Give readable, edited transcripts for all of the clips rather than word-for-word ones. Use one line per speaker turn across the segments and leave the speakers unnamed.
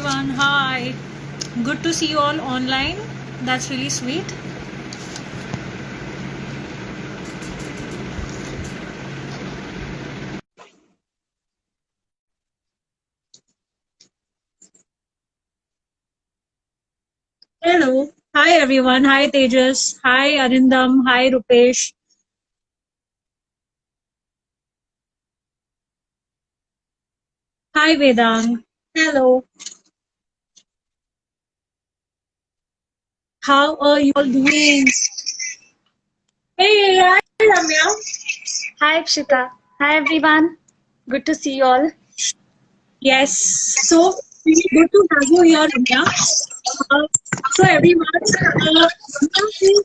everyone. Hi. Good to see you all online. That's really sweet. Hello. Hi everyone. Hi Tejas. Hi Arindam. Hi Rupesh. Hi Vedang. Hello. How are you all doing? Hey, hi Ramya.
Hi, Pshita. Hi, everyone. Good to see you all.
Yes. So really good to have you here, Ramya. Uh, so everyone, Ramya is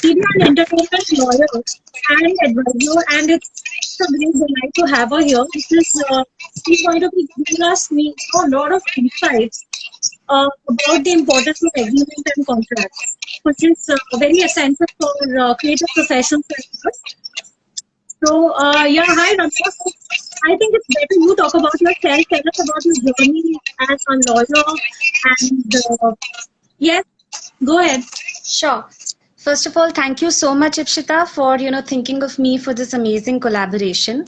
media and entertainment lawyer and advisor, and it's a great delight to have her here because she's going to be giving us a lot of insights about the importance of agreement and contracts, which is very essential for creative professions like us. So, yeah, hi Ramya. So, I think it's better you talk about yourself, tell us about your journey as a lawyer, and yes, go ahead.
Sure. First of all, thank you so much, Ipshita, for thinking of me for this amazing collaboration.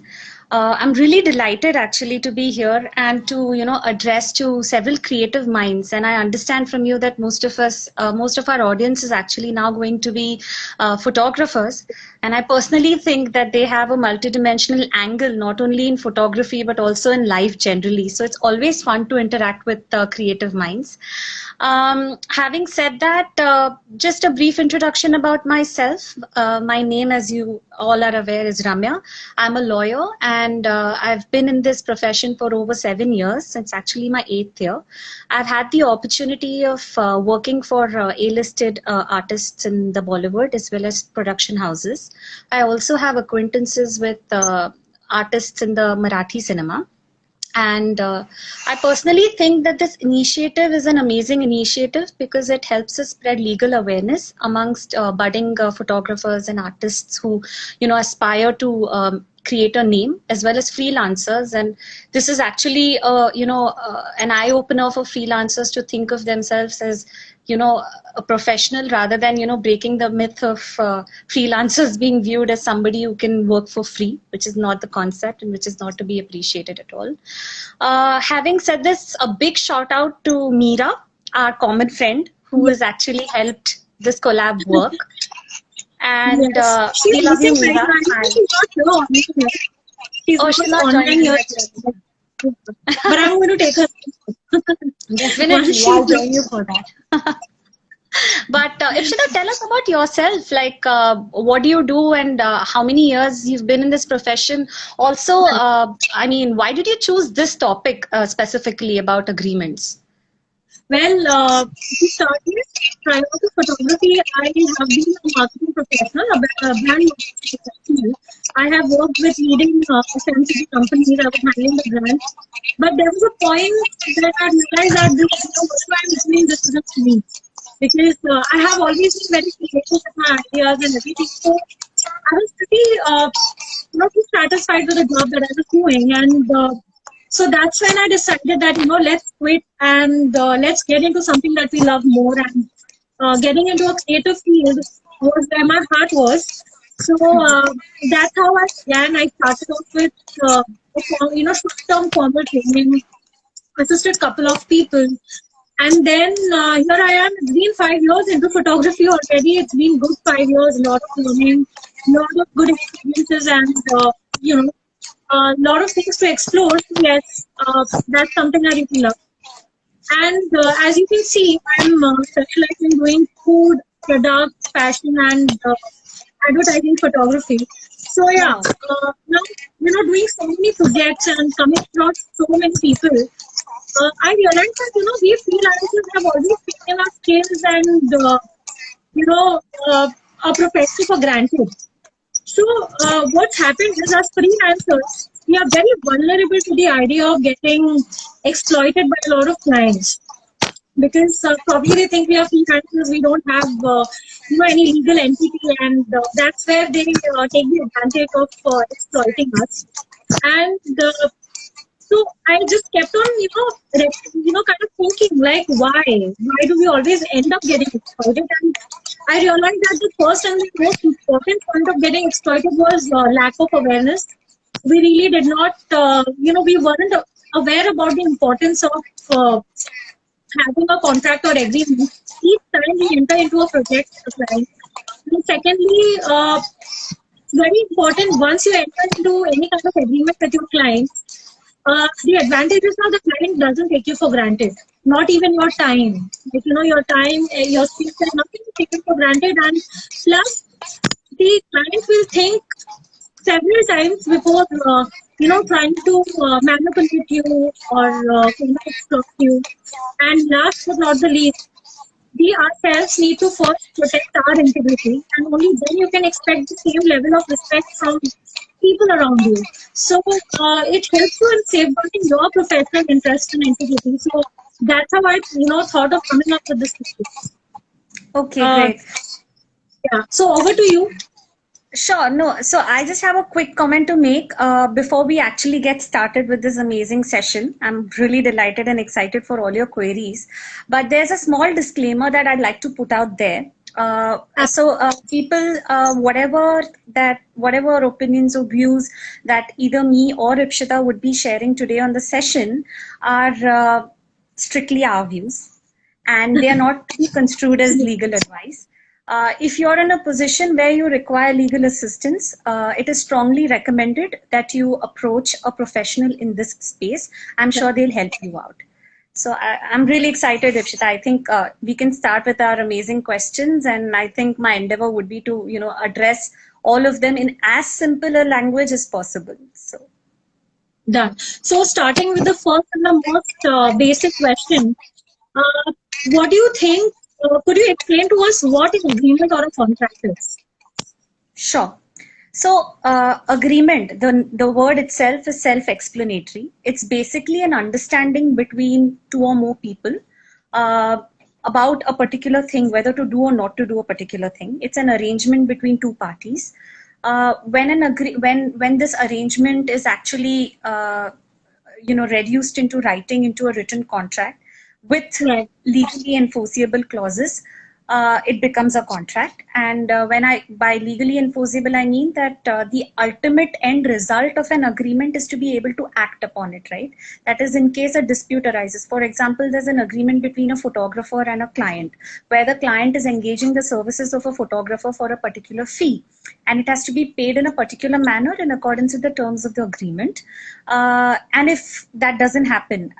I'm really delighted actually to be here and to address to several creative minds. And I understand from you that most of our audience is actually now going to be photographers. And I personally think that they have a multidimensional angle, not only in photography but also in life generally. So it's always fun to interact with creative minds. Having said that, just a brief introduction about myself. My name, as you all are aware, is Ramya. I'm a lawyer and I've been in this profession for over 7 years. It's actually my 8th year. I've had the opportunity of working for A-listed artists in the Bollywood as well as production houses. I also have acquaintances with artists in the Marathi cinema. And I personally think that this initiative is an amazing initiative because it helps us spread legal awareness amongst budding photographers and artists who, aspire to create a name as well as freelancers. And this is actually, an eye opener for freelancers to think of themselves as, a professional rather than, breaking the myth of freelancers being viewed as somebody who can work for free, which is not the concept and which is not to be appreciated at all. Having said this, a big shout out to Meera, our common friend, who
Yes,
has actually helped this collab work. And
yes. She's
we love you,
missing right
Meera.
now. I think
Hi.
she's not here online yet. She's
Oh, she's
not
not
online
joining
here.
yet.
But I'm going to take her once
Definitely,
she's
I'll join you for that. But Ipshita, tell us about yourself. Like, what do you do, and how many years you've been in this profession? Also, I mean, why did you choose this topic specifically about agreements?
Well, to start with, prior to photography, I have been a marketing professional, a brand marketing professional. I have worked with leading FMCG companies. I was handling the brand. But there was a point that I realized that whatever I'm doing, this isn't for me. Because I have always been very creative with my ideas and everything. So I was pretty not too satisfied with the job that I was doing. And so that's when I decided that, let's quit and let's get into something that we love more. And getting into a creative field was where my heart was. So that's how I began. I started off with, short-term formal training, assisted couple of people. And then here I am. It's been 5 years into photography already. It's been good 5 years, a lot of learning, a lot of good experiences, and a lot of things to explore. So yes, that's something I really love. And as you can see, I'm specialized in doing food, products, fashion, and advertising photography. So yeah,
Wow.
now doing so many projects and coming across so many people, I realized that we freelancers have always taken our skills and you know uh, our profession for granted. So, what's happened is, as freelancers, we are very vulnerable to the idea of getting exploited by a lot of clients because probably they think we are freelancers, we don't have any legal entity, and that's where they take the advantage of exploiting us. And So I just kept on, kind of thinking like, why? Why do we always end up getting exploited? And I realized that the first and the most important point of getting exploited was lack of awareness. We really did not, we weren't aware about the importance of having a contract or agreement each time we enter into a project with a client. And secondly, it's very important once you enter into any kind of agreement with your clients, the advantage is now the client doesn't take you for granted. Not even your time. Like, your time, your skills, and nothing is taken for granted. And plus, the client will think several times before, trying to manipulate you or extort you. And last but not the least, we ourselves need to first protect our integrity, and only then you can expect the same level of respect from people around you. So it helps you in safeguarding your professional interest and integrity. So that's how I, thought of coming up with this system.
Okay, great.
Yeah. So over to you.
Sure. No, so I just have a quick comment to make before we actually get started with this amazing session. I'm really delighted and excited for all your queries. But there's a small disclaimer that I'd like to put out there. People, whatever opinions or views that either me or Ipshita would be sharing today on the session are strictly our views, and they are not to be construed as legal advice. If you're in a position where you require legal assistance, it is strongly recommended that you approach a professional in this space. I'm sure they'll help you out. So I'm really excited, Ipshita. I think we can start with our amazing questions, and I think my endeavor would be to, address all of them in as simple a language as possible. So
done. So starting with the first and the most basic question, what do you think? Could you explain to us what an agreement or a contract is?
Sure. So agreement, the word itself is self-explanatory. It's basically an understanding between two or more people about a particular thing, whether to do or not to do a particular thing. It's an arrangement between two parties. When this arrangement is actually reduced into writing into a written contract with legally enforceable clauses, it becomes a contract. And by legally enforceable, I mean that the ultimate end result of an agreement is to be able to act upon it, right? That is, in case a dispute arises. For example, there's an agreement between a photographer and a client, where the client is engaging the services of a photographer for a particular fee, and it has to be paid in a particular manner in accordance with the terms of the agreement. And if that doesn't happen,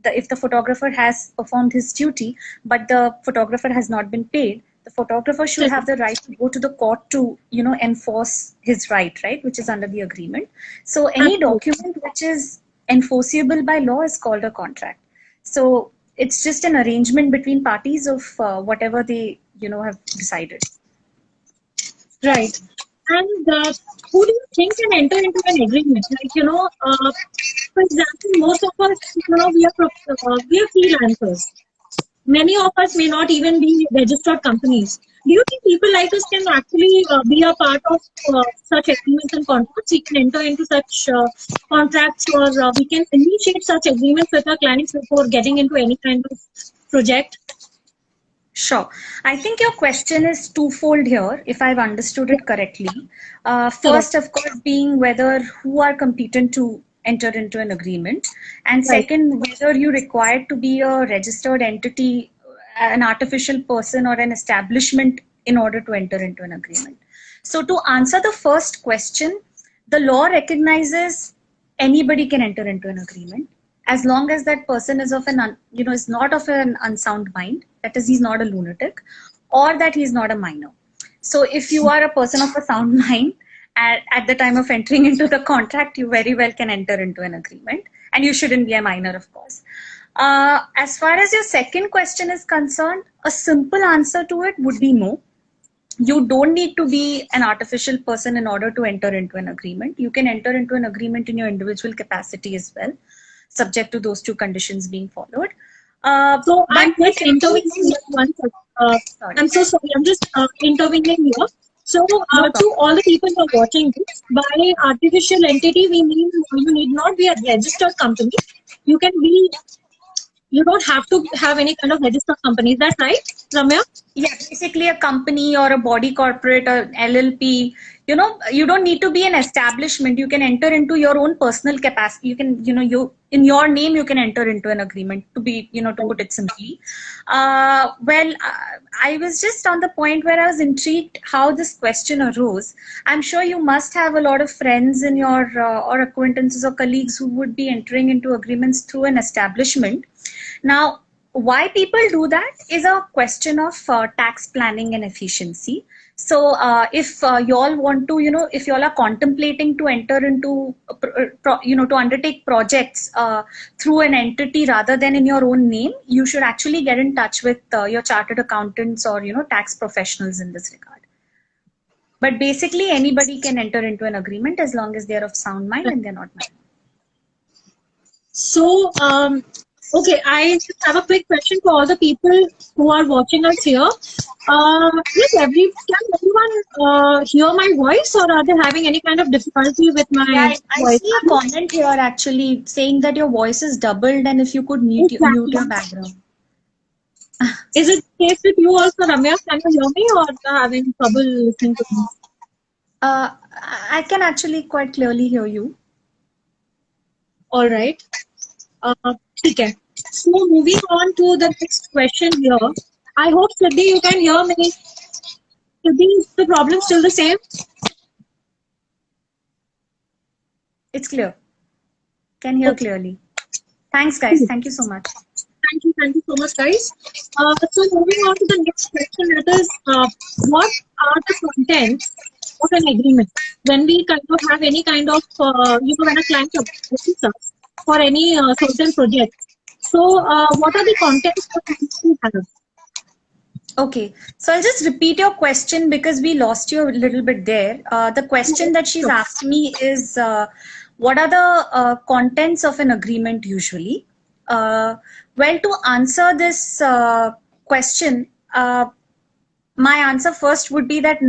if the photographer has performed his duty, but the photographer has not been paid, the photographer should have the right to go to the court to, enforce his right, which is under the agreement. So any document which is enforceable by law is called a contract. So it's just an arrangement between parties of whatever they, have decided.
Right. And who do you think can enter into an agreement? For example, most of us, we are freelancers. Many of us may not even be registered companies. Do you think people like us can actually be a part of such agreements and contracts? We can enter into such contracts, or we can initiate such agreements with our clients before getting into any kind of project?
Sure. I think your question is twofold here, if I've understood it correctly. First, of course, being who are competent to enter into an agreement, and second, whether you're required to be a registered entity, an artificial person, or an establishment in order to enter into an agreement. So to answer the first question, the law recognizes anybody can enter into an agreement, as long as that person is is not of an unsound mind, that is, he's not a lunatic, or that he's not a minor. So if you are a person of a sound mind, at the time of entering into the contract, you very well can enter into an agreement, and you shouldn't be a minor, of course. As far as your second question is concerned, a simple answer to it would be no. You don't need to be an artificial person in order to enter into an agreement. You can enter into an agreement in your individual capacity as well, subject to those two conditions being followed.
I'm just intervening here. I'm so sorry. I'm just intervening here. So,
No
to
problem.
all the people who are watching this, by artificial entity, we mean you need not be a registered company. You can be, you don't have to have any kind of registered company. Is that right, Ramya?
Yeah, basically a company or a body corporate or LLP, you don't need to be an establishment. You can enter into your own personal capacity. You can, you in your name, you can enter into an agreement to be, to put it simply. I was just on the point where I was intrigued how this question arose. I'm sure you must have a lot of friends in your or acquaintances or colleagues who would be entering into agreements through an establishment. Now, why people do that is a question of tax planning and efficiency. So, if y'all want to, if y'all are contemplating to enter into, to undertake projects through an entity rather than in your own name, you should actually get in touch with your chartered accountants or, tax professionals in this regard. But basically, anybody can enter into an agreement as long as they're of sound mind and they're not married.
So, okay, I just have a quick question for all the people who are watching us here. Can everyone hear my voice, or are they having any kind of difficulty with my
Yeah, I
voice?
see a comment here actually saying that your voice is doubled and if you could mute your background.
Is it case with you also, Ramya? Can you hear me, or are having trouble listening to me?
I can actually quite clearly hear you.
All right. Okay. So moving on to the next question here. I hope, Siddhi, you can hear me. Siddhi, is the problem still the same?
It's clear. Can hear clearly. Thanks, guys. Thank you so much.
Thank you so much, guys. So moving on to the next question, that is, what are the contents of an agreement? When we kind of have any kind of, when a client approaches us for any certain project. So, what are the contents that we have?
Okay, so I'll just repeat your question because we lost you a little bit there. The question that she's asked me is, what are the contents of an agreement usually? Well, to answer this question, my answer first would be that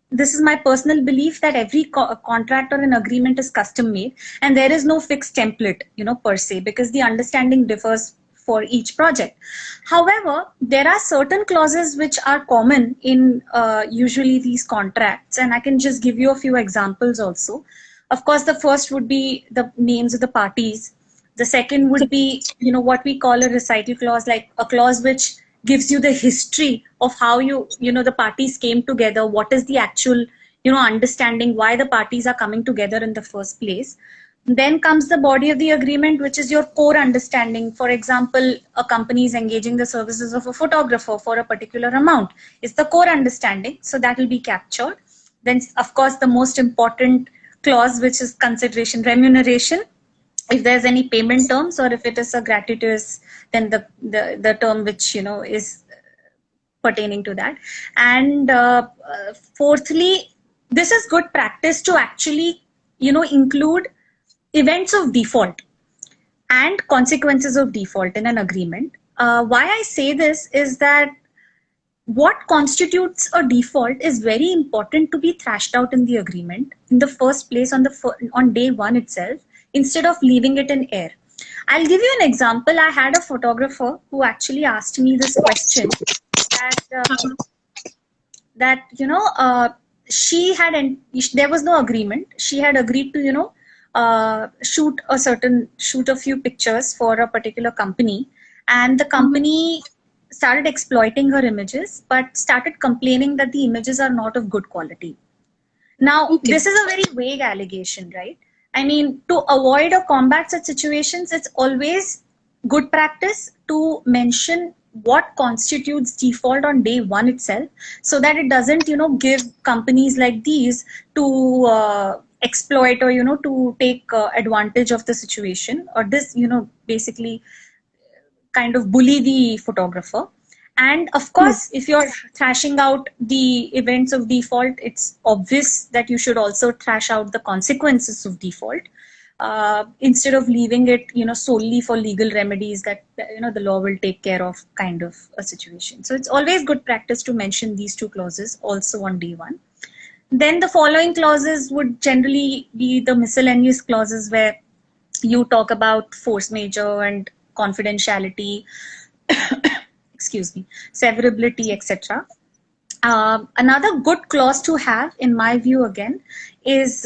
this is my personal belief that every contract or an agreement is custom made and there is no fixed template, per se, because the understanding differs for each project. However, there are certain clauses which are common in usually these contracts, and I can just give you a few examples also. Of course, the first would be the names of the parties. The second would be, what we call a recital clause, like a clause which gives you the history of how the parties came together, what is the actual, understanding why the parties are coming together in the first place. Then comes the body of the agreement, which is your core understanding. For example, a company is engaging the services of a photographer for a particular amount. It's the core understanding, so that will be captured. Then, of course, the most important clause, which is consideration, remuneration. If there's any payment terms or if it is a gratuitous, then the term which is pertaining to that. And fourthly, this is good practice to actually include events of default and consequences of default in an agreement. Why I say this is that what constitutes a default is very important to be thrashed out in the agreement in the first place on day one itself, instead of leaving it in air. I'll give you an example. I had a photographer who actually asked me this question that there was no agreement. She had agreed to shoot a few pictures for a particular company, and the company started exploiting her images but started complaining that the images are not of good quality. Now, this is a very vague allegation, right? I mean, to avoid or combat such situations, it's always good practice to mention what constitutes default on day one itself, so that it doesn't, give companies like these to exploit or, to take advantage of the situation, or this, basically kind of bully the photographer. And of course, if you're thrashing out the events of default, it's obvious that you should also thrash out the consequences of default, instead of leaving it, solely for legal remedies that, the law will take care of, kind of a situation. So it's always good practice to mention these two clauses also on day one. Then the following clauses would generally be the miscellaneous clauses where you talk about force majeure and confidentiality, excuse me, severability, etc. Another good clause to have, in my view, again, is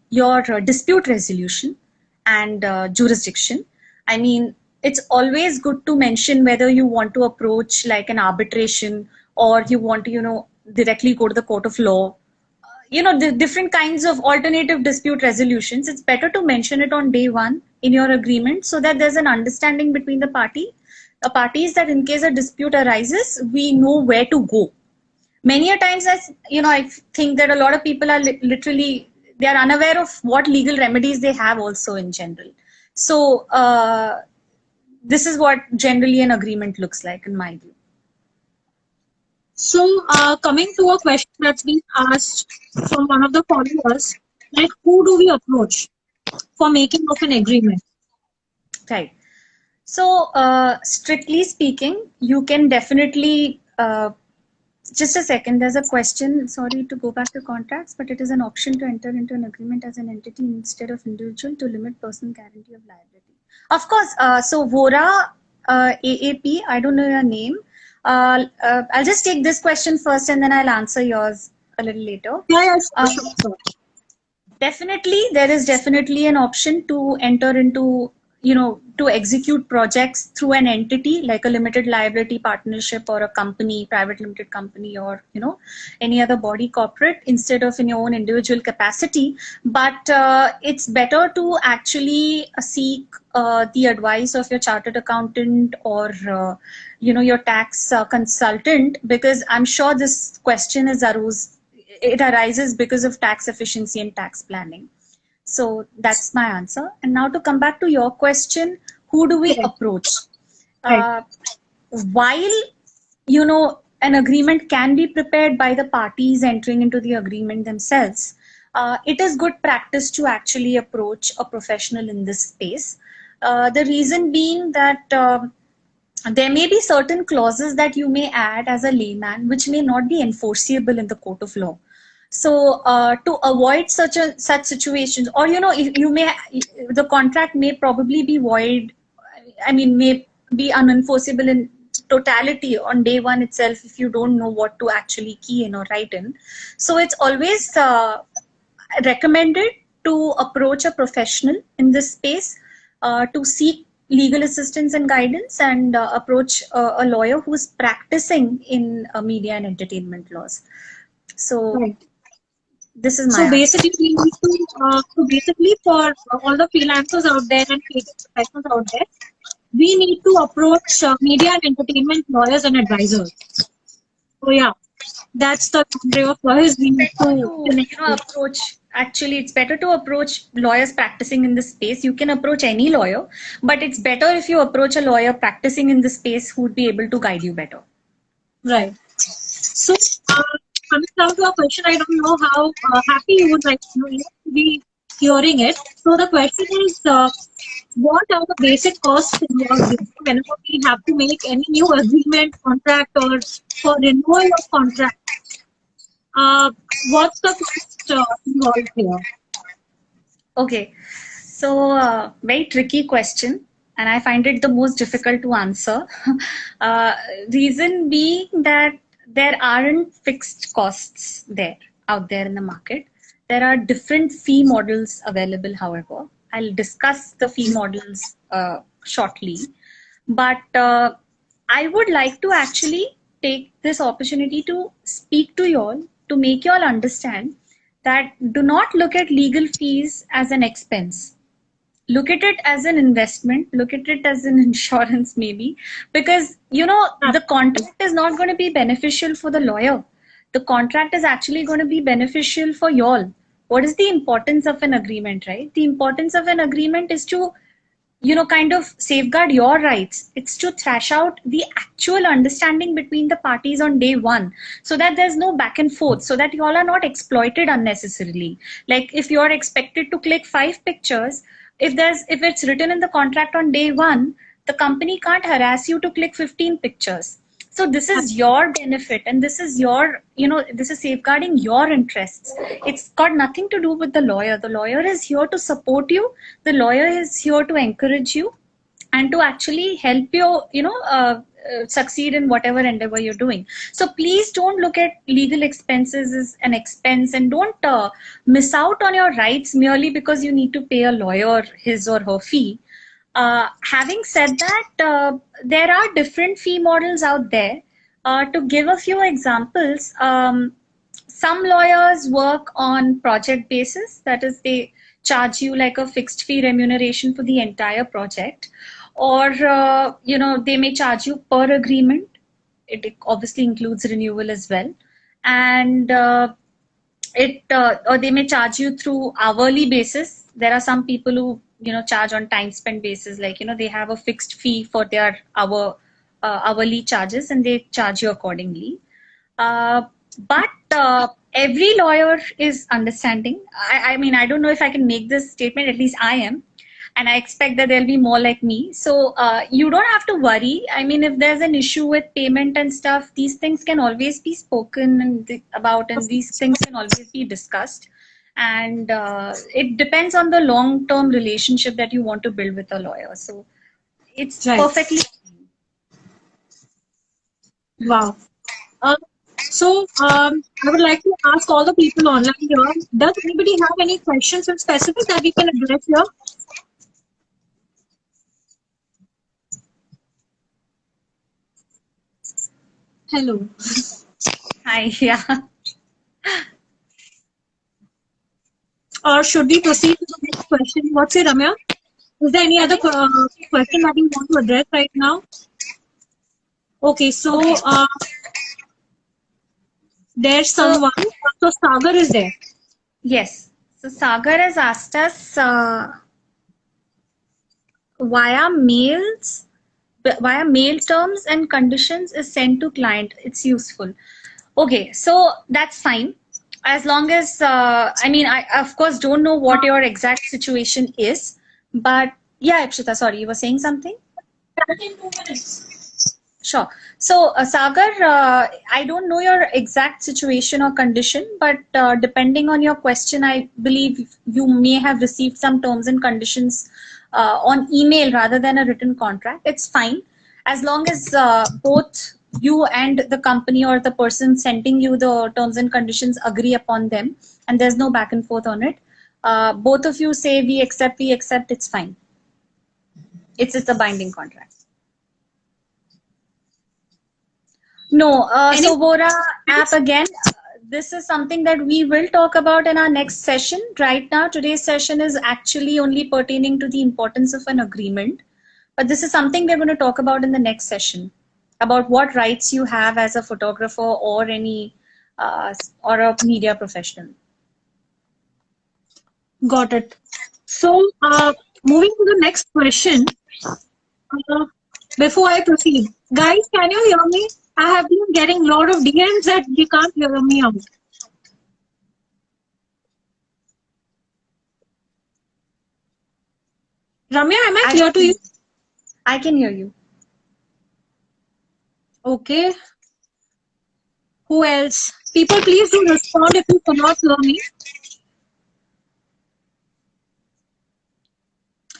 your dispute resolution and jurisdiction. I mean, it's always good to mention whether you want to approach like an arbitration or you want to, directly go to the court of law. The different kinds of alternative dispute resolutions. It's better to mention it on day one in your agreement so that there's an understanding between the parties that in case a dispute arises, we know where to go. Many a times, I think that a lot of people are literally, they are unaware of what legal remedies they have also in general. So this is what generally an agreement looks like in my view.
So coming to a question that's been asked from one of the followers, like who do we approach for making of an agreement?
Right. So strictly speaking, you can definitely, just a second, there's a question, sorry to go back to contracts, but it is an option to enter into an agreement as an entity instead of individual to limit personal guarantee of liability. Of course, so Vora AAP, I don't know your name. I'll just take this question first and then I'll answer yours a little later.
Yeah, sure.
Definitely, there is definitely an option to enter into, to execute projects through an entity like a limited liability partnership or a company, private limited company, or, any other body corporate instead of in your own individual capacity. But it's better to actually seek the advice of your chartered accountant or, your tax consultant, because I'm sure this question it arises because of tax efficiency and tax planning. So that's my answer. And now to come back to your question, who do we approach?
Right.
While, an agreement can be prepared by the parties entering into the agreement themselves, it is good practice to actually approach a professional in this space. The reason being that there may be certain clauses that you may add as a layman which may not be enforceable in the court of law. So to avoid such situations, or if you may, the contract may probably be void. I mean, may be unenforceable in totality on day one itself if you don't know what to actually key in or write in. So it's always recommended to approach a professional in this space to seek legal assistance and guidance, and approach a lawyer who is practicing in media and entertainment laws. So.
Right.
This is my
so basically, we need to, for all the freelancers out there and creative professionals out there, we need to approach media and entertainment lawyers and advisors. So yeah, that's the way of lawyers we need to
approach. Actually, it's better to approach lawyers practicing in this space. You can approach any lawyer, but it's better if you approach a lawyer practicing in this space who would be able to guide you better.
Right. So coming down to a question, I don't know how happy you would like to be hearing it. So the question is, what are the basic costs involved whenever we have to make any new agreement, contract, or for renewal of contract? What's the cost involved here?
Okay, so very tricky question, and I find it the most difficult to answer. Reason being that there aren't fixed costs out there in the market. There are different fee models available, however. I'll discuss the fee models shortly. But I would like to actually take this opportunity to speak to you all, to make you all understand that do not look at legal fees as an expense. Look at it as an investment, look at it as an insurance maybe, because the contract is not going to be beneficial for the lawyer. The contract is actually going to be beneficial for you all. What is the importance of an agreement, right? The importance of an agreement is to kind of safeguard your rights. It's to thrash out the actual understanding between the parties on day one, so that there's no back and forth, so that you all are not exploited unnecessarily. Like if you're expected to click 5 pictures, if it's written in the contract on day one, the company can't harass you to click 15 pictures. So this is your benefit, and this is your, this is safeguarding your interests. It's got nothing to do with the lawyer. The lawyer is here to support you. The lawyer is here to encourage you and to actually help you, succeed in whatever endeavor you're doing. So please don't look at legal expenses as an expense, and don't miss out on your rights merely because you need to pay a lawyer his or her fee. Having said that, there are different fee models out there. To give a few examples, some lawyers work on project basis. That is, they charge you like a fixed fee remuneration for the entire project, or they may charge you per agreement. It obviously includes renewal as well, and or they may charge you through hourly basis. There are some people who charge on time spent basis, like they have a fixed fee for their hourly charges, and they charge you accordingly. But every lawyer is understanding. I mean, I don't know if I can make this statement, at least I am. And I expect that there'll be more like me. So you don't have to worry. I mean, if there's an issue with payment and stuff, these things can always be spoken about, and these things can always be discussed. And it depends on the long-term relationship that you want to build with a lawyer. So it's perfectly.
Wow. I would like to ask all the people online here, does anybody have any questions in specific that we can address here? Hello.
Hi, yeah.
Or should we proceed to the next question? What's it, Ramya? Is there any other question that you want to address right now? Okay, so there's someone. So Sagar is there.
Yes. So Sagar has asked us via mail terms and conditions is sent to client. It's useful. Okay, so that's fine. As long as, I mean, I of course don't know what your exact situation is, but yeah, Ipshita, sorry, you were saying something? Sure. So, Sagar, I don't know your exact situation or condition, but depending on your question, I believe you may have received some terms and conditions on email rather than a written contract. It's fine. As long as both you and the company or the person sending you the terms and conditions agree upon them, and there's no back and forth on it. Both of you say we accept, it's fine. It's a binding contract. No, so Vora app again, this is something that we will talk about in our next session. Right now, today's session is actually only pertaining to the importance of an agreement. But this is something we're going to talk about in the next session, about what rights you have as a photographer or any or a media professional.
Got it. So moving to the next question, before I proceed, guys, can you hear me? I have been getting a lot of DMs that they can't hear me out. Ramya, am I clear to you?
I can hear you.
Okay. Who else? People, please do respond if you cannot hear me.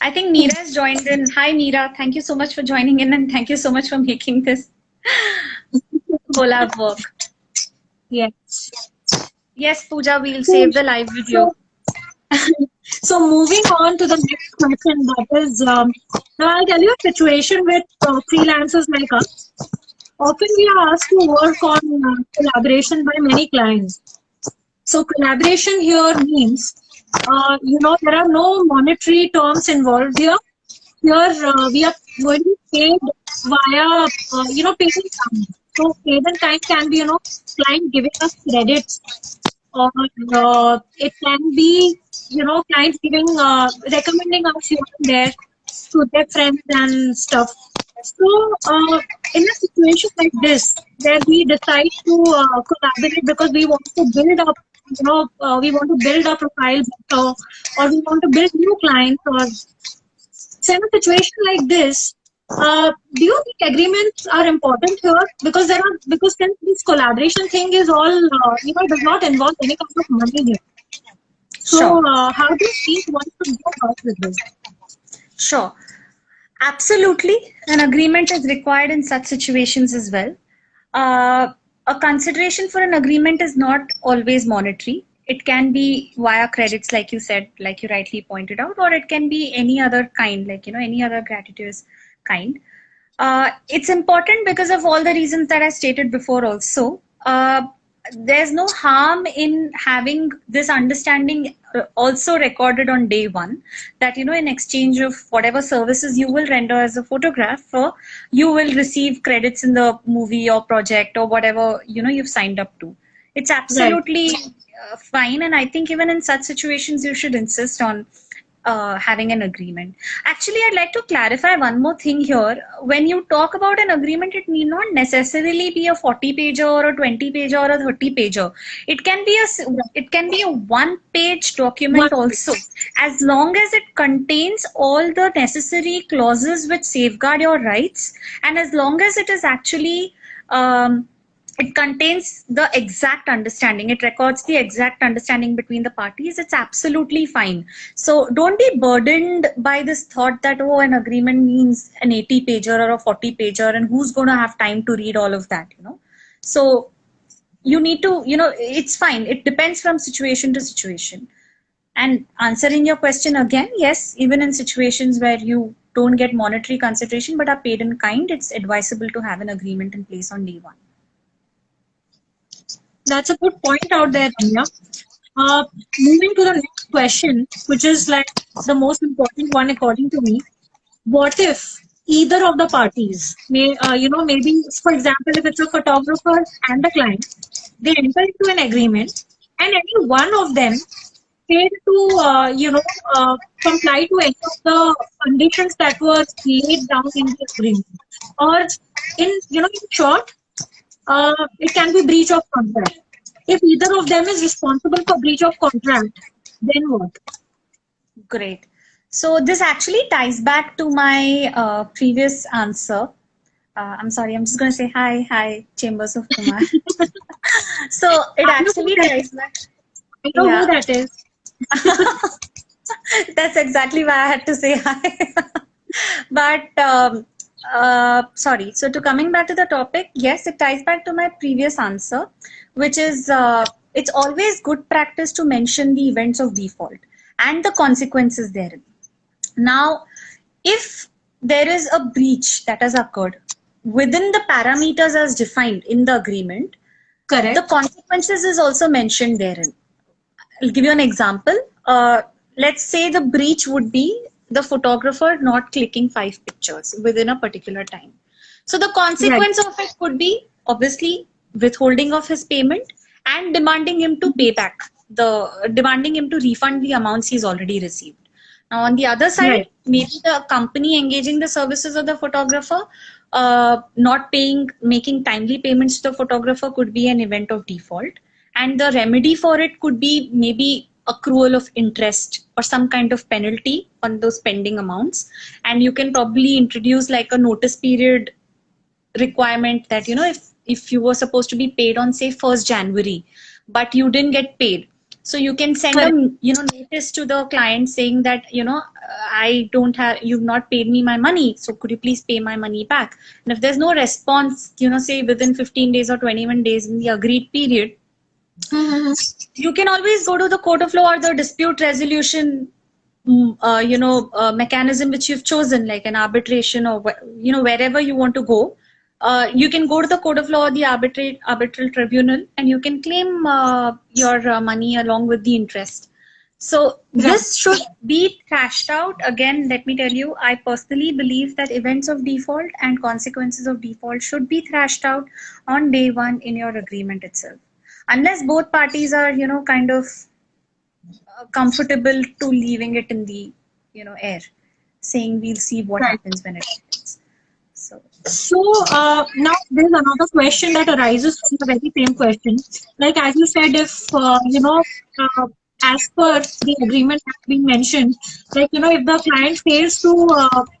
I think Meera has joined in. Hi, Meera. Thank you so much for joining in, and thank you so much for making this collab work.
Yes.
Yes, Pooja, we'll save the live video.
So moving on to the next question, that is, now I'll tell you a situation with freelancers like us. Often we are asked to work on collaboration by many clients. So collaboration here means, there are no monetary terms involved here. Here we are going to be paid via, paid in kind. So paid in kind can be, client giving us credits, or it can be, clients giving, recommending us here and there to their friends and stuff. So in a situation like this, where we decide to collaborate because we want to build up, we want to build our profile better, or we want to build new clients, or so in a situation like this, Do you think agreements are important here? Because since this collaboration thing is all does not involve any kind of money here.
Sure.
So how do you think one should go about with this?
Sure. Absolutely. An agreement is required in such situations as well. A consideration for an agreement is not always monetary. It can be via credits, like you said, like you rightly pointed out, or it can be any other kind, like, any other gratuitous kind. It's important because of all the reasons that I stated before also. There's no harm in having this understanding also recorded on day one, that in exchange of whatever services you will render as a photographer, you will receive credits in the movie or project or whatever you've signed up to. It's
Right.
absolutely fine, and I think even in such situations you should insist on having an agreement. Actually, I'd like to clarify one more thing here. When you talk about an agreement, it need not necessarily be a 40-pager or a 20-pager or a 30-pager. It can be a one-page document
One.
also, as long as it contains all the necessary clauses which safeguard your rights, and as long as it is actually it contains the exact understanding, it records the exact understanding between the parties, it's absolutely fine. So don't be burdened by this thought that, oh, an agreement means an 80 pager or a 40 pager, and who's going to have time to read all of that, So you need to, it's fine. It depends from situation to situation. And answering your question again, yes, even in situations where you don't get monetary consideration but are paid in kind, it's advisable to have an agreement in place on day one.
That's a good point out there, Anya. Moving to the next question, which is like the most important one according to me. What if either of the parties maybe, for example, if it's a photographer and the client, they enter into an agreement and any one of them failed to comply to any of the conditions that were laid down in the agreement, or in short, it can be breach of contract. If either of them is responsible for breach of contract, then what?
Great. So this actually ties back to my previous answer. I'm sorry, I'm just going to say hi, Chambers of Kumar. So it actually ties back.
I know
Yeah,
who that is.
that's exactly why I had to say hi. But sorry. So to coming back to the topic, yes, it ties back to my previous answer, which is it's always good practice to mention the events of default and the consequences therein. Now, if there is a breach that has occurred within the parameters as defined in the agreement,
Correct.
the consequences is also mentioned therein. I'll give you an example. Let's say the breach would be the photographer not clicking 5 pictures within a particular time. So the
Right.
consequence of it could be obviously withholding of his payment and demanding him to pay back demanding him to refund the amounts he's already received. Now, on the other side,
Right.
maybe the company engaging the services of the photographer, not paying, making timely payments to the photographer could be an event of default. And the remedy for it could be maybe accrual of interest or some kind of penalty on those pending amounts. And you can probably introduce like a notice period requirement that, if you were supposed to be paid on, say, 1st January, but you didn't get paid, so you can send a notice to the client saying that I don't have, you've not paid me my money, so could you please pay my money back? And if there's no response, say within 15 days or 21 days in the agreed period, you can always go to the court of law or the dispute resolution mechanism which you've chosen, like an arbitration or wherever you want to go. You can go to the court of law or the arbitral tribunal, and you can claim your money along with the interest. So this should be thrashed out. Again, let me tell you, I personally believe that events of default and consequences of default should be thrashed out on day one in your agreement itself. Unless both parties are, kind of comfortable to leaving it in the, air, saying we'll see what happens when it happens.
So now there's another question that arises from the very same question. Like as you said, if as per the agreement has been mentioned, like, if the client fails to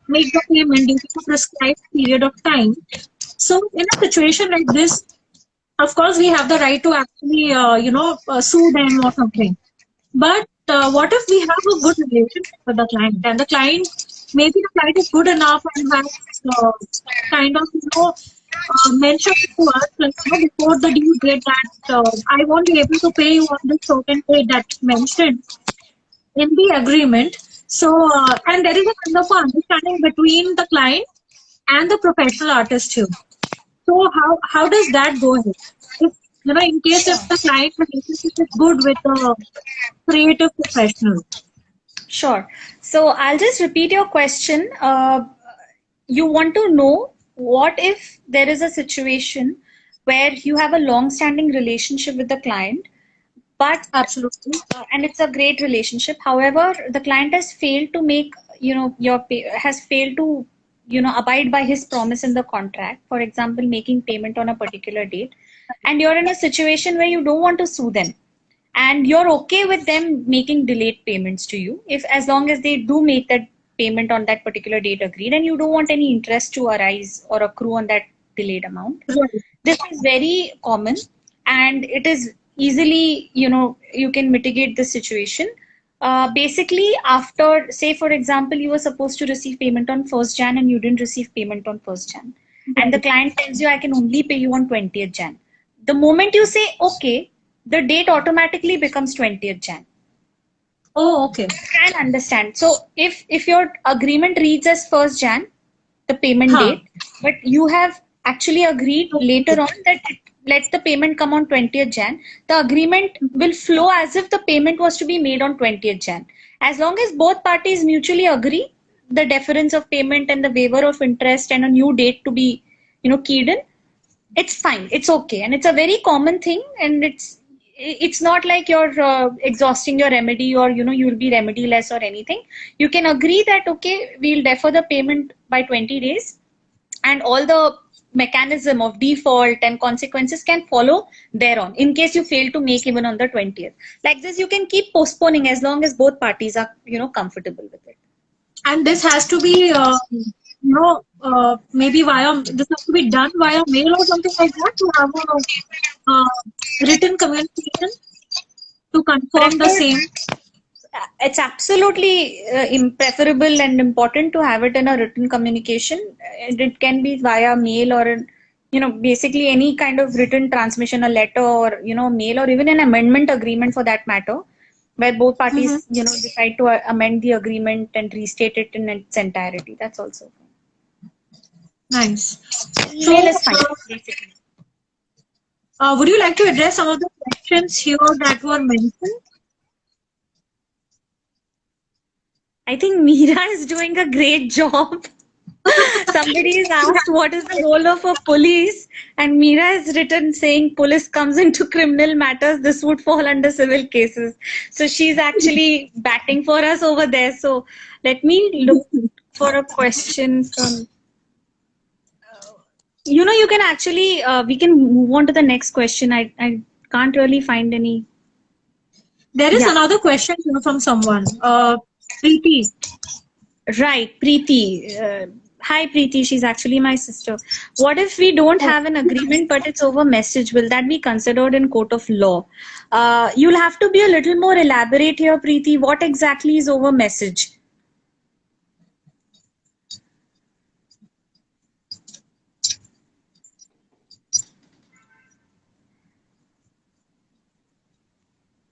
make the payment in a prescribed period of time, so in a situation like this, of course, we have the right to actually, sue them or something. But what if we have a good relationship with the client, and the client, maybe the client is good enough and has kind of, mentioned to us, like, before the due date that I won't be able to pay you on this certain date that's mentioned in the agreement. So, and there is a kind of understanding between the client and the professional artist too. So how does that go ahead? If, in case if
Sure.
the client relationship is good with the creative professional.
Sure. So I'll just repeat your question. You want to know what if there is a situation where you have a long-standing relationship with the client, but
Absolutely.
and it's a great relationship. However, the client has failed to make, has failed to, abide by his promise in the contract. For example, making payment on a particular date, and you're in a situation where you don't want to sue them, and you're okay with them making delayed payments to you, if as long as they do make that payment on that particular date agreed, and you don't want any interest to arise or accrue on that delayed amount.
Right.
This is very common, and it is easily, you can mitigate the situation. Basically, after, say, for example, you were supposed to receive payment on 1st Jan and you didn't receive payment on 1st Jan, and the
Right.
client tells you, I can only pay you on 20th Jan. The moment you say okay, the date automatically becomes 20th Jan.
Oh, okay.
Can understand. So if your agreement reads as 1st Jan, the payment
Huh.
date, but you have actually agreed later on that let the payment come on 20th Jan, the agreement will flow as if the payment was to be made on 20th Jan. As long as both parties mutually agree, the deference of payment and the waiver of interest and a new date to be, keyed in, it's fine, it's okay, and it's a very common thing, and it's not like you're exhausting your remedy, or you'll be remedyless or anything. You can agree that okay, we'll defer the payment by 20 days, and all the mechanism of default and consequences can follow thereon in case you fail to make even on the 20th. Like this, you can keep postponing as long as both parties are, comfortable with it.
And this has to be, maybe this has to be done via mail or something like that, to have a written communication to confirm the
Preferred,
same.
it's absolutely preferable and important to have it in a written communication, and it can be via mail or basically any kind of written transmission, a letter, or mail, or even an amendment agreement for that matter, where both
Mm-hmm.
parties decide to amend the agreement and restate it in its entirety. That's also fine.
Nice.
Email
So,
is fine, basically.
would you like to address some of the questions here that were mentioned?
I think Meera is doing a great job. Somebody has asked what is the role of a police, and Meera has written saying police comes into criminal matters. This would fall under civil cases. So she's actually batting for us over there. So let me look for a question from. You can actually we can move on to the next question. I can't really find any.
There is
Yeah.
another question here from someone. Preeti.
Right, Preeti. Hi, Preeti. She's actually my sister. What if we don't have an agreement, but it's over message? Will that be considered in court of law? You'll have to be a little more elaborate here, Preeti. What exactly is over message?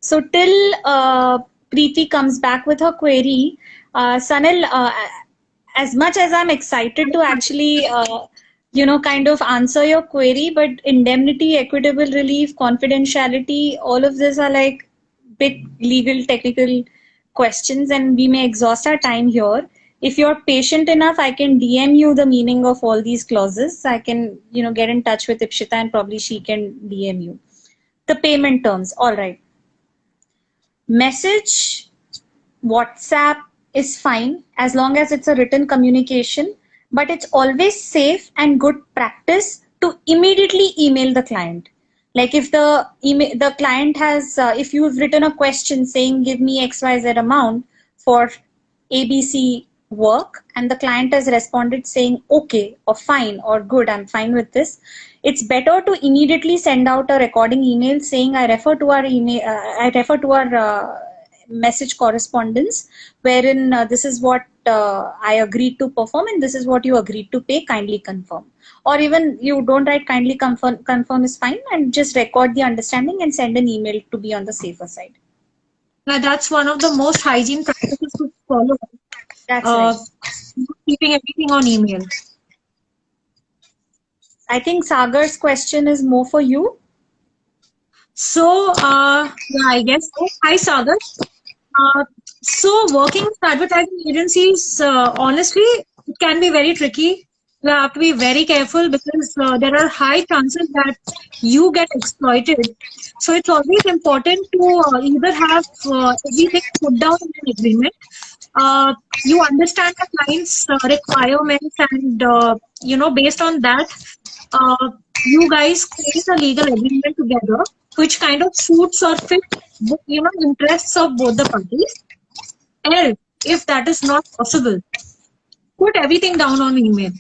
So till Preeti comes back with her query, Sanil, as much as I'm excited to actually, kind of answer your query, but indemnity, equitable relief, confidentiality, all of this are like big legal technical questions, and we may exhaust our time here. If you're patient enough, I can DM you the meaning of all these clauses. I can, get in touch with Ipshita, and probably she can DM you. The payment terms, all right. Message, WhatsApp is fine as long as it's a written communication, but it's always safe and good practice to immediately email the client. Like if the email, the client has, if you've written a question saying, give me XYZ amount for ABC work, and the client has responded saying, okay, or fine, or good, I'm fine with this. It's better to immediately send out a recording email saying, I refer to our email, I refer to our message correspondence, wherein this is what I agreed to perform and this is what you agreed to pay, kindly confirm. Or even you don't write kindly confirm is fine, and just record the understanding and send an email to be on the safer side.
Now, that's one of the most hygiene practices to follow.
That's right.
Keeping everything on email.
I think Sagar's question is more for you.
So, yeah, I guess so. Hi, Sagar. So, working with advertising agencies, honestly, it can be very tricky. You have to be very careful because there are high chances that you get exploited. So, it's always important to either have everything put down in an agreement. You understand the client's requirements, and based on that, uh, you guys create a legal agreement together, which kind of suits or fits, interests of both the parties. Else, if that is not possible, put everything down on email,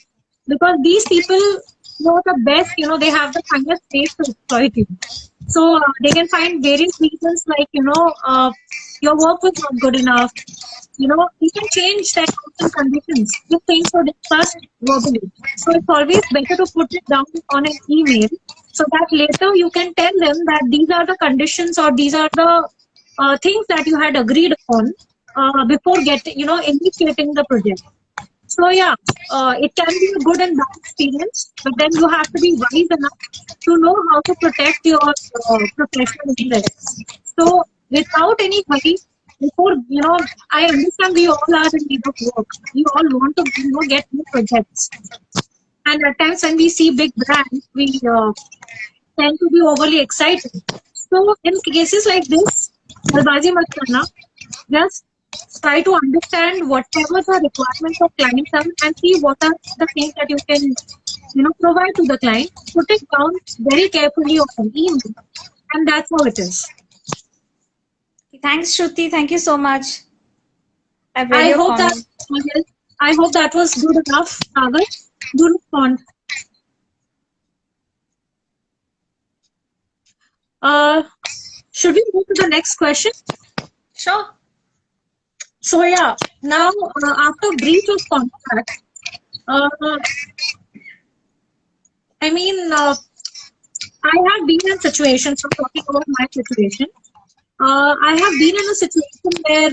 because these people know the best. They have the finest ways to exploit you. So they can find various reasons, like your work was not good enough. You can change their terms and conditions if things were discussed verbally. So it's always better to put it down on an email, so that later you can tell them that these are the conditions, or these are the things that you had agreed upon before initiating the project. So yeah, it can be a good and bad experience, but then you have to be wise enough to know how to protect your professional interests. So without any hurry, before I understand we all are in need of work. We all want to get new projects, and at times when we see big brands, we tend to be overly excited. So in cases like this, jalbazi mat karna, just try to understand whatever the requirements of clients are, and see what are the things that you can provide to the client. Put it down very carefully on an email, and that's how it is.
Thanks, Shruti. Thank you so much. I've read
I
your
hope
comment.
I hope that was good enough, Sagar. Do respond. Should we move to the next question?
Sure.
So yeah, now after breach of contract, uh, I mean, I have been in situations. I'm talking about my situation. I have been in a situation where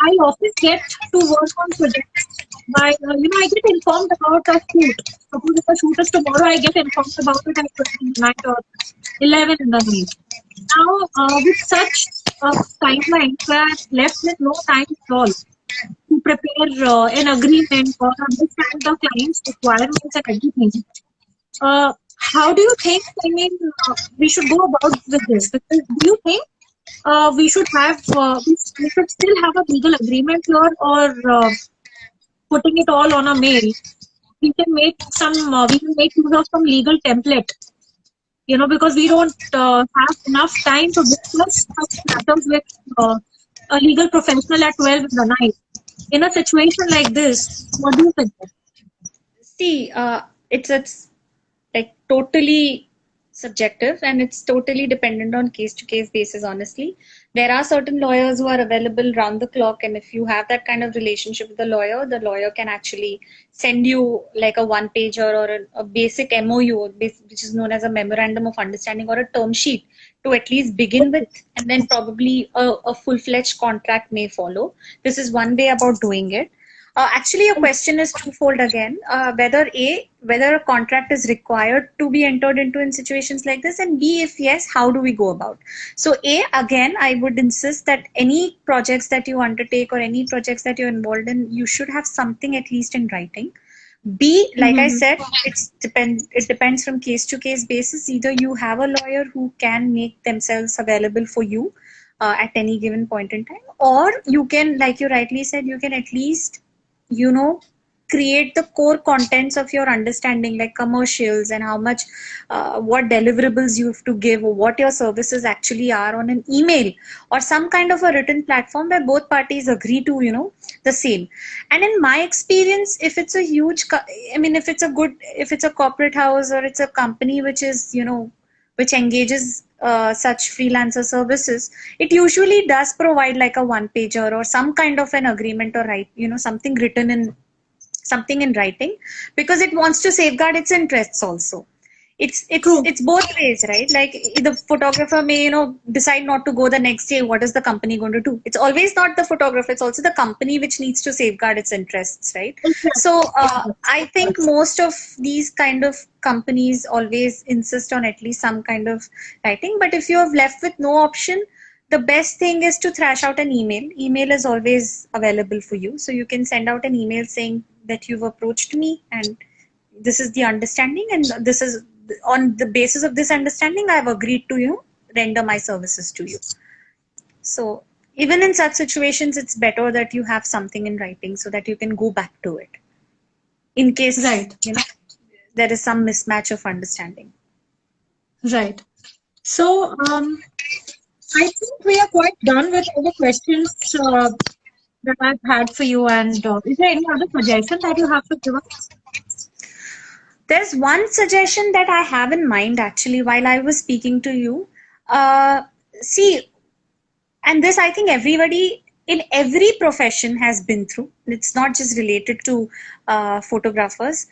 I often get to work on projects by, I get informed about a shoot. Suppose if a shoot is tomorrow, I get informed about it at 12 in the night or 11 in the night. Now, with such timelines, we are left with no time at all to prepare an agreement or understand the client's requirements and everything. How do you think, we should go about with this? Because do you think we should have, we should still have a legal agreement here, or putting it all on a mail? We can make use of some legal template, because we don't have enough time to discuss such matters with a legal professional at 12 in the night. In a situation like this, what do you think?
See, it's like totally subjective, and it's totally dependent on case to case basis. Honestly, there are certain lawyers who are available round the clock, and if you have that kind of relationship with the lawyer can actually send you like a one pager or a basic MOU, which is known as a memorandum of understanding, or a term sheet to at least begin with, and then probably a full-fledged contract may follow. This is one way about doing it. Actually, your question is twofold again. Whether a contract is required to be entered into in situations like this, and B, if yes, how do we go about? So A, again, I would insist that any projects that you undertake or any projects that you're involved in, you should have something at least in writing. B, like I said, it depends from case to case basis. Either you have a lawyer who can make themselves available for you at any given point in time, or you can, like you rightly said, you can at least create the core contents of your understanding, like commercials and how much, what deliverables you have to give, or what your services actually are, on an email or some kind of a written platform where both parties agree to, the same. And in my experience, if it's a huge, I mean, if it's a corporate house or it's a company which is, which engages such freelancer services, it usually does provide like a one pager or some kind of an agreement, or write, something written in, something in writing, because it wants to safeguard its interests also. It's both ways, right? Like the photographer may, decide not to go the next day. What is the company going to do? It's always not the photographer, it's also the company which needs to safeguard its interests, right? So I think most of these kind of companies always insist on at least some kind of writing. But if you have left with no option, the best thing is to thrash out an email. Email is always available for you, so you can send out an email saying that you've approached me and this is the understanding, and this is on the basis of this understanding I have agreed to, render my services to you. So even in such situations, it's better that you have something in writing so that you can go back to it in case,
Right.
There is some mismatch of understanding.
Right. So I think we are quite done with all the questions that I've had for you. And is there any other suggestion that you have to give us?
There's one suggestion that I have in mind actually while I was speaking to you. See, and this I think everybody in every profession has been through. It's not just related to photographers.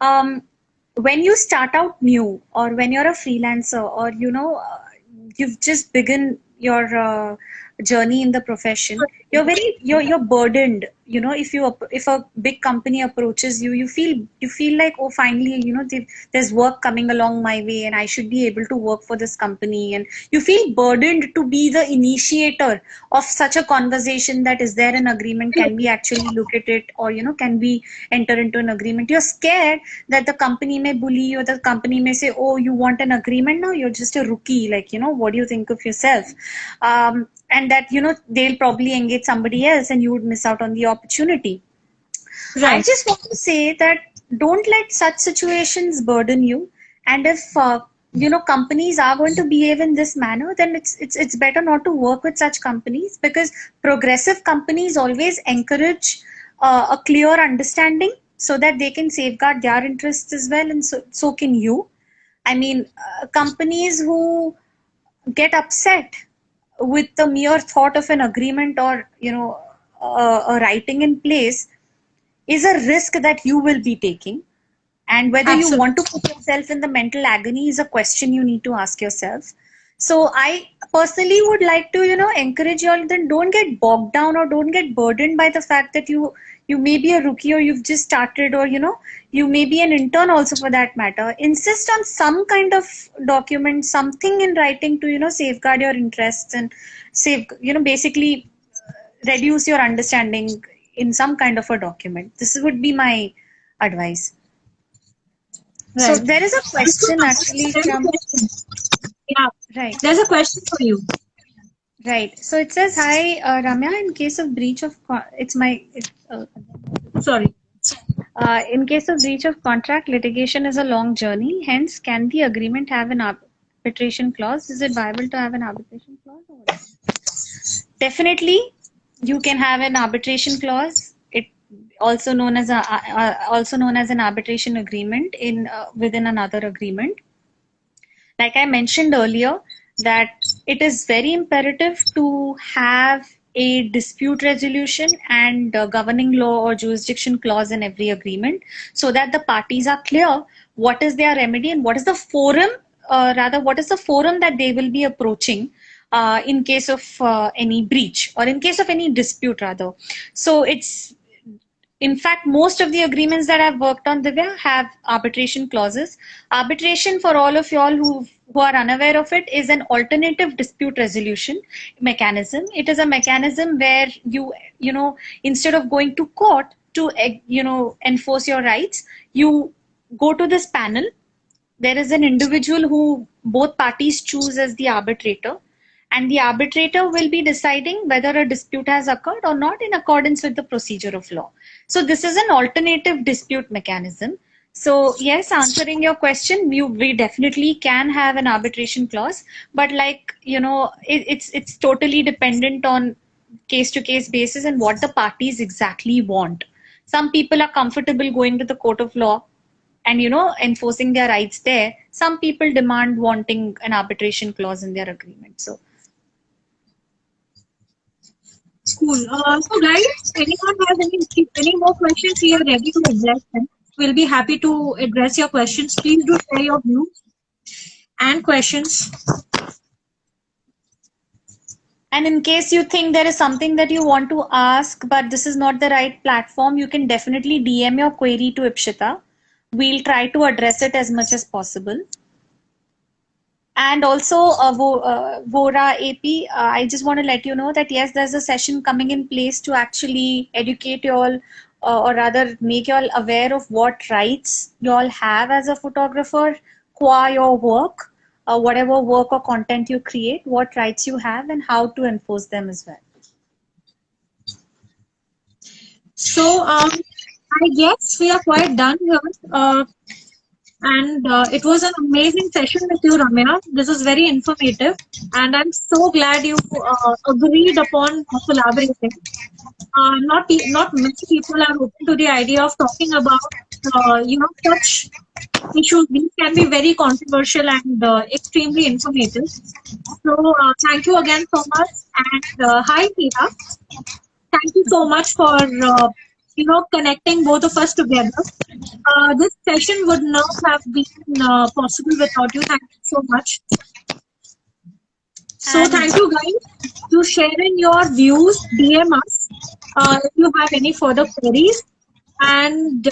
When you start out new, or when you're a freelancer, or you've just begun your journey in the profession, you're burdened. If a big company approaches you, you feel like, oh, finally, there's work coming along my way and I should be able to work for this company, and you feel burdened to be the initiator of such a conversation, that is there an agreement, can we actually look at it, or can we enter into an agreement. You're scared that the company may bully you, or the company may say, oh, you want an agreement now, you're just a rookie, like, what do you think of yourself? And that, they'll probably engage somebody else and you would miss out on the opportunity. Right. I just want to say that don't let such situations burden you. And if, companies are going to behave in this manner, then it's better not to work with such companies, because progressive companies always encourage a clear understanding so that they can safeguard their interests as well, and so can you. I mean, companies who get upset with the mere thought of an agreement, or a writing in place, is a risk that you will be taking, and whether Absolutely. You want to put yourself in the mental agony is a question you need to ask yourself. So I personally would like to encourage you all, then don't get bogged down or don't get burdened by the fact that you may be a rookie, or you've just started, or you may be an intern also for that matter. Insist on some kind of document, something in writing to safeguard your interests and basically reduce your understanding in some kind of a document. This would be my advice. Right. So there is a question actually from...
Yeah, right. There's a question for you.
Right. So it says, hi, Ramya, in case of breach of...
Sorry.
In case of breach of contract, litigation is a long journey. Hence, can the agreement have an arbitration clause? Is it viable to have an arbitration clause? Definitely, you can have an arbitration clause. It also known as an arbitration agreement within another agreement. Like I mentioned earlier, that it is very imperative to have a dispute resolution and governing law or jurisdiction clause in every agreement, so that the parties are clear what is their remedy and what is the forum, what is the forum that they will be approaching in case of any breach, or in case of any dispute rather. So in fact, most of the agreements that I've worked on, Divya, have arbitration clauses. Arbitration, for all of y'all who are unaware of it, is an alternative dispute resolution mechanism. It is a mechanism where you instead of going to court to enforce your rights, you go to this panel. There is an individual who both parties choose as the arbitrator, and the arbitrator will be deciding whether a dispute has occurred or not in accordance with the procedure of law. So this is an alternative dispute mechanism. So yes, answering your question, we definitely can have an arbitration clause, but like, it's totally dependent on case to case basis and what the parties exactly want. Some people are comfortable going to the court of law and enforcing their rights there. Some people demand wanting an arbitration clause in their agreement. So
Cool. So guys, anyone has any more questions, we are ready to address them. We'll be happy to address your questions. Please do share your views and questions.
and in case you think there is something that you want to ask but this is not the right platform, you can definitely DM your query to Ipshita. We'll try to address it as much as possible. And also, Vora AP, I just want to let you know that yes, there's a session coming in place to actually educate you all, or rather make you all aware of what rights you all have as a photographer qua your work, whatever work or content you create, what rights you have and how to enforce them as well.
So I guess we are quite done here. And it was an amazing session with you, Ramya. This was very informative, and I'm so glad you agreed upon collaborating. Not many people are open to the idea of talking about such issues. These can be very controversial and extremely informative. So thank you again so much, and hi, Tia. Thank you so much for connecting both of us together. This session would not have been possible without you. Thank you so much. So thank you guys to sharing your views. DM us if you have any further queries, and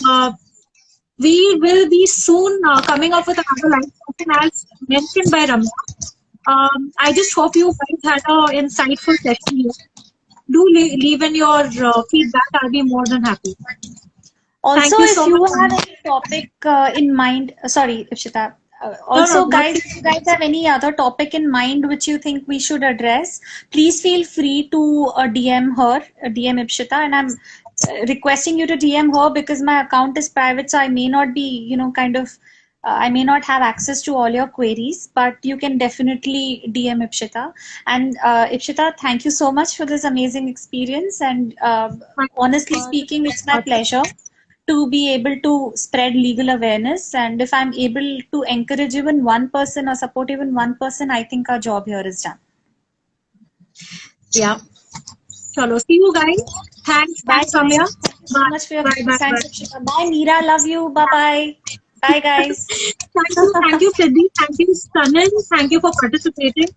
we will be soon coming up with another live session as mentioned by Ramya. I just hope you guys had an insightful session here. Do leave in your feedback. I'll be more than happy.
Also, if you have any topic in mind, sorry, Ipshita. Also, guys, if you guys have any other topic in mind which you think we should address, please feel free to DM her, DM Ipshita, and I'm requesting you to DM her because my account is private, so I may not be, I may not have access to all your queries, but you can definitely DM Ipshita. And Ipshita, thank you so much for this amazing experience. And honestly speaking, it's my pleasure to be able to spread legal awareness. And if I'm able to encourage even one person or support even one person, I think our job here is done.
Yeah. Chalo, see you guys. Thanks.
Bye,
Samya.
Thank you so much for your thanks, bye, Meera. Love you. Bye-bye. Bye, guys.
Thank you, Siddhi. Thank you, Sanil. Thank you for participating.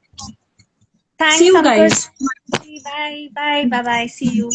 Thanks,
see you guys.
Bye. Bye. Bye. See you.